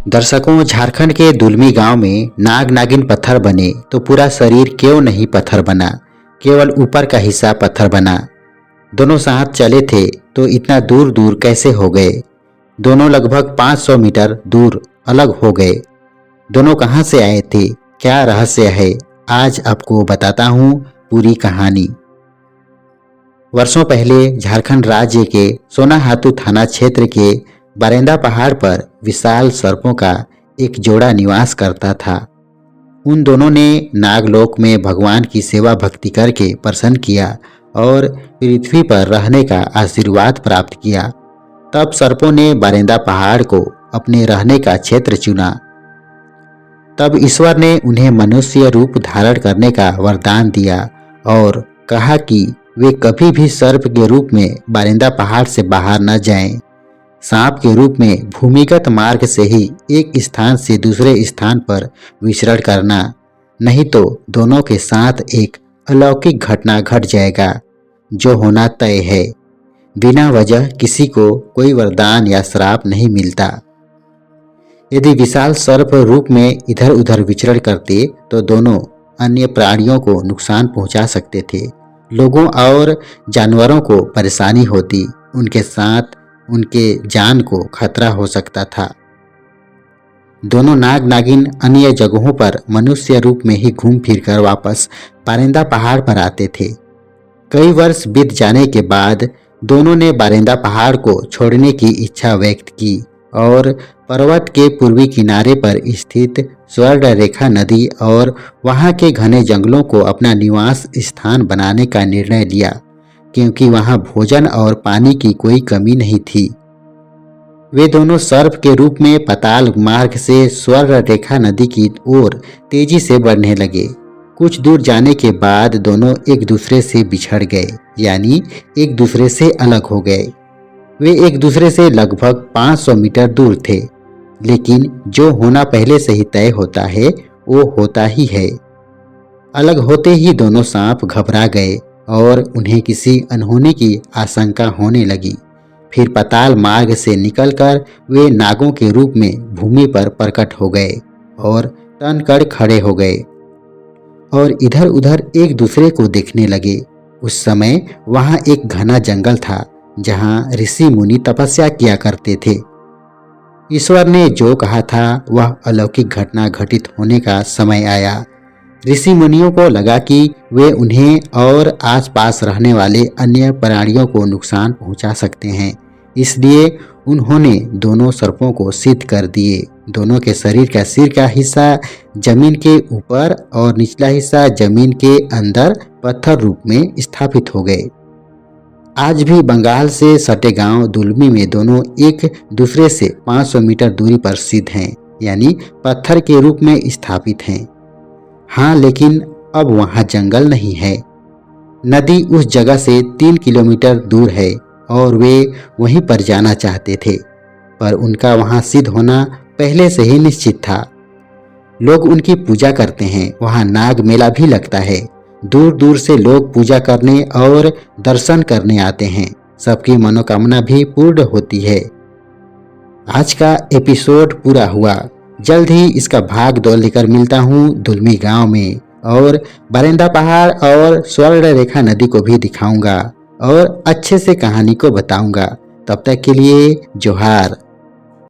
दर्शकों, झारखंड के दुलमी गांव में नाग नागिन पत्थर बने तो पूरा शरीर क्यों नहीं पत्थर बना, केवल ऊपर का हिस्सा पत्थर बना। दोनों साथ चले थे तो इतना दूर दूर कैसे हो गए। दोनों लगभग 500 मीटर दूर अलग हो गए। दोनों कहां से आए थे, क्या रहस्य है, आज आपको बताता हूं पूरी कहानी। वर्षों पहले झारखंड राज्य के सोनाहातू थाना क्षेत्र के बारेंदा पहाड़ पर विशाल सर्पों का एक जोड़ा निवास करता था। उन दोनों ने नागलोक में भगवान की सेवा भक्ति करके प्रसन्न किया और पृथ्वी पर रहने का आशीर्वाद प्राप्त किया। तब सर्पों ने बारेंदा पहाड़ को अपने रहने का क्षेत्र चुना। तब ईश्वर ने उन्हें मनुष्य रूप धारण करने का वरदान दिया और कहा कि वे कभी भी सर्प के रूप में बारेंदा पहाड़ से बाहर न जाएं। सांप के रूप में भूमिगत मार्ग से ही एक स्थान से दूसरे स्थान पर विचरण करना, नहीं तो दोनों के साथ एक अलौकिक घटना घट जाएगा जो होना तय है। बिना वजह किसी को कोई वरदान या श्राप नहीं मिलता। यदि विशाल सर्प रूप में इधर उधर विचरण करते तो दोनों अन्य प्राणियों को नुकसान पहुंचा सकते थे। लोगों और जानवरों को परेशानी होती, उनके साथ उनके जान को खतरा हो सकता था। दोनों नाग नागिन अन्य जगहों पर मनुष्य रूप में ही घूम फिर कर वापस बारेंदा पहाड़ पर आते थे। कई वर्ष बीत जाने के बाद दोनों ने बारेंदा पहाड़ को छोड़ने की इच्छा व्यक्त की और पर्वत के पूर्वी किनारे पर स्थित स्वर्ण रेखा नदी और वहां के घने जंगलों को अपना निवास स्थान बनाने का निर्णय लिया, क्योंकि वहां भोजन और पानी की कोई कमी नहीं थी। वे दोनों सर्प के रूप में पाताल मार्ग से स्वर्ण रेखा नदी की ओर तेजी से बढ़ने लगे। कुछ दूर जाने के बाद दोनों एक दूसरे से बिछड़ गए, यानी एक दूसरे से अलग हो गए। वे एक दूसरे से लगभग 500 मीटर दूर थे, लेकिन जो होना पहले से ही तय होता है वो होता ही है। अलग होते ही दोनों सांप घबरा गए और उन्हें किसी अनहोनी की आशंका होने लगी। फिर पाताल मार्ग से निकलकर वे नागों के रूप में भूमि पर प्रकट हो गए और तनकर खड़े हो गए और इधर उधर एक दूसरे को देखने लगे। उस समय वहां एक घना जंगल था जहां ऋषि मुनि तपस्या किया करते थे। ईश्वर ने जो कहा था वह अलौकिक घटना घटित होने का समय आया। ऋषि मुनियों को लगा कि वे उन्हें और आसपास रहने वाले अन्य प्राणियों को नुकसान पहुंचा सकते हैं, इसलिए उन्होंने दोनों सर्पों को सिद्ध कर दिए। दोनों के शरीर का सिर का हिस्सा जमीन के ऊपर और निचला हिस्सा जमीन के अंदर पत्थर रूप में स्थापित हो गए। आज भी बंगाल से सटे गांव दुलमी में दोनों एक दूसरे से 500 मीटर दूरी पर स्थित हैं, यानी पत्थर के रूप में स्थापित हैं। हाँ, लेकिन अब वहाँ जंगल नहीं है। नदी उस जगह से 3 किलोमीटर दूर है और वे वहीं पर जाना चाहते थे, पर उनका वहाँ सिद्ध होना पहले से ही निश्चित था। लोग उनकी पूजा करते हैं, वहाँ नाग मेला भी लगता है। दूर दूर से लोग पूजा करने और दर्शन करने आते हैं। सबकी मनोकामना भी पूर्ण होती है। आज का एपिसोड पूरा हुआ। जल्द ही इसका भाग 2 लेकर मिलता हूँ दुलमी गांव में, और बारेंदा पहाड़ और स्वर्ण रेखा नदी को भी दिखाऊंगा और अच्छे से कहानी को बताऊंगा। तब तक के लिए जोहार।